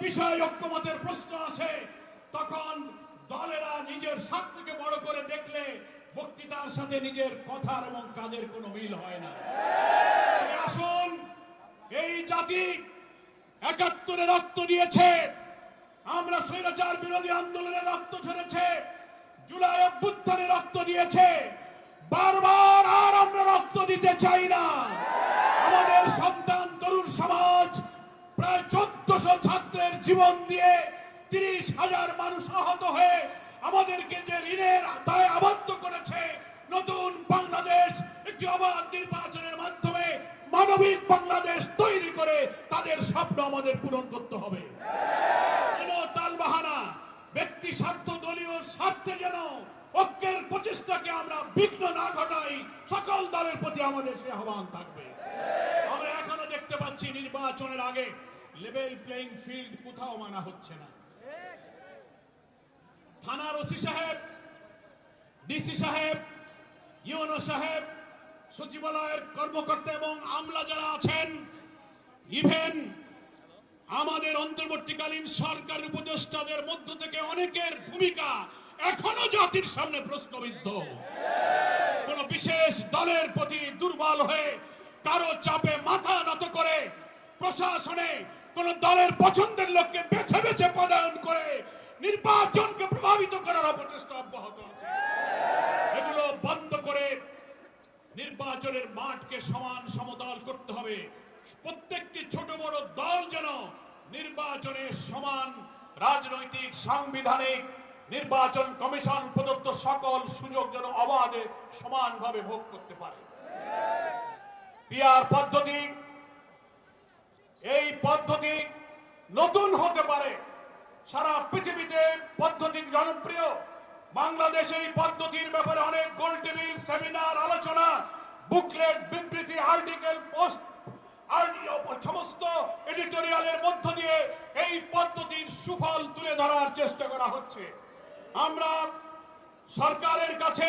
বিষয় ঐক্যমতের প্রশ্ন আসে তখন দলেরা নিজের স্বার্থকে বড় করে দেখলে বক্তৃতার সাথে নিজের কথার এবং কাজের কোনো মিল হয় না। আসুন, এই জাতি ৭১ রক্ত দিয়েছে, আমরা স্বৈরাচার বিরোধী আন্দোলনে রক্ত ঝরেছে, জুলাই অভ্যুত্থানে রক্ত দিয়েছে, বারবার আর আমরা রক্ত দিতে চাই না। আমাদের সন্তান তরুণ সমাজ প্রায় ১৪০০ ছাত্রের জীবন দিয়ে ৩০,০০০ মানুষ আহত হয়ে আমাদেরকে যে ঋণের দায় আবদ্ধ করেছে, নতুন বাংলাদেশ একটি অবাধ নির্বাচনের মাধ্যমে মানবিক বাংলাদেশ তৈরি করে তাদের স্বপ্ন আমাদের পূরণ করতে হবে। কোন তালবাহানা, ব্যক্তি স্বার্থ, দলীয় স্বার্থে যেন ঐক্যের প্রচেষ্টাকে আমরা বিঘ্ন না ঘটাই, সকল দলের প্রতি আমাদের সে আহ্বান থাকবে। আমরা এখনো দেখতে পাচ্ছি নির্বাচনের আগে লেভেল প্লেইং ফিল্ড কোথাও মানা হচ্ছে না। থানার ওসি সাহেব, ডিসি সাহেব, ইউনো সাহেব, সচিবালয়ের কর্মকর্তা এবং আমলা যারা আছেন, ইভেন আমাদের অন্তর্বর্তীকালীন সরকার উপদেষ্টাদের মধ্য থেকে অনেকের ভূমিকা এখনো জাতির সামনে প্রশ্নবিদ্ধ। কোন বিশেষ দলের প্রতি দুর্বল হয়ে কারো চাপে মাথা নত করে প্রশাসনে কোন দলের পছন্দের লোককে বেছে বেছে পদায়ন করে নির্বাচনকে প্রভাবিত করার অপচেষ্টা অব্যাহত আছে। এগুলো বন্ধ করে নির্বাচনের মাঠকে সমান সমতল করতে হবে। প্রত্যেকটি ছোট বড় দল যেন নির্বাচনে সমান রাজনৈতিক, সাংবিধানিক, নির্বাচন কমিশন প্রদত্ত সকল সুযোগ যেন অবাধে সমানভাবে ভোগ করতে পারে। পিআর পদ্ধতি, এই পদ্ধতি নতুন হতে পারে, সারা পৃথিবীতে পদ্ধতি জনপ্রিয়। বাংলাদেশে এই পদ্ধতির ব্যাপারে অনেক গোল টেবিল, সেমিনার, আলোচনা, বুকলেট, বিবৃতি, আর্টিকেল, পোস্ট, সমস্ত এডিটোরিয়ালের মধ্য দিয়ে এই পদ্ধতির সুফল তুলে ধরার চেষ্টা করা হচ্ছে। আমরা সরকারের কাছে,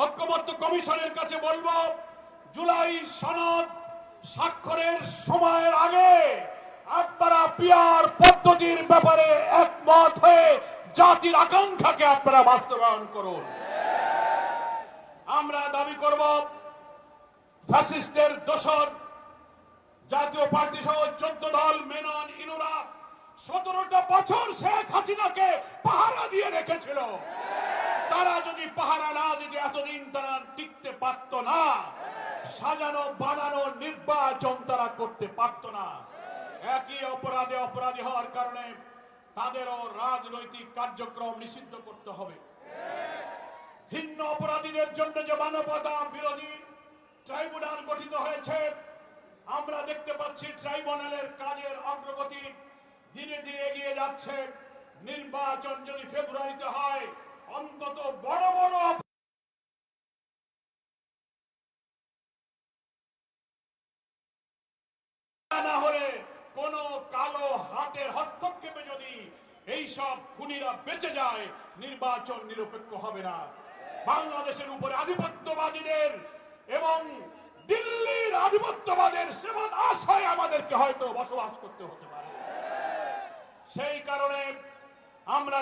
ঐক্যমত্য কমিশনের কাছে বলবো, জুলাই সনদ স্বাক্ষরের সময়ের আগে আপনারা পিআর পদ্ধতির ব্যাপারে একমত হয়ে জাতির আকাঙ্ক্ষাকে আপনারা বাস্তবায়ন করুন। আমরা দাবি করব, ফ্যাসিস্টের দোসর জাতীয় পার্টি সহ 14 দল, মেনন, ইনুরা 17টা বছর শেখ হাসিনাকে পাহারা দিয়ে রেখেছিল। তারা যদি পাহারা না দিতে এতদিন তারা টিকতে পারত না, সাজানো বানানো নির্বাচন তারা করতে পারত না। একই অপরাধে অপরাধী হওয়ার কারণে তাদেরও রাজনৈতিক কার্যক্রম নিষিদ্ধ করতে হবে। ভিন্ন অপরাধীদের জন্য যে মানবতা বিরোধী ট্রাইব্যুনাল গঠিত হয়েছে, আমরা দেখতে পাচ্ছি ট্রাইব্যুনালের কাজের অগ্রগতি ধীরে ধীরে এগিয়ে যাচ্ছে। নির্বাচন যদি ফেব্রুয়ারিতে হয়, অন্তত বড় বড় না হলে কোন কালো হাতের হস্তক্ষেপে যদি এইসব খুনিরা বেঁচে যায়, নির্বাচন নিরপেক্ষ হবে না। বাংলাদেশের উপরে আধিপত্যবাদীদের এবং দিল্লির আধিপত্যবাদের সেবন আশায় আমাদেরকে হয়তো বসবাস করতে হতে পারে। সেই কারণে আমরা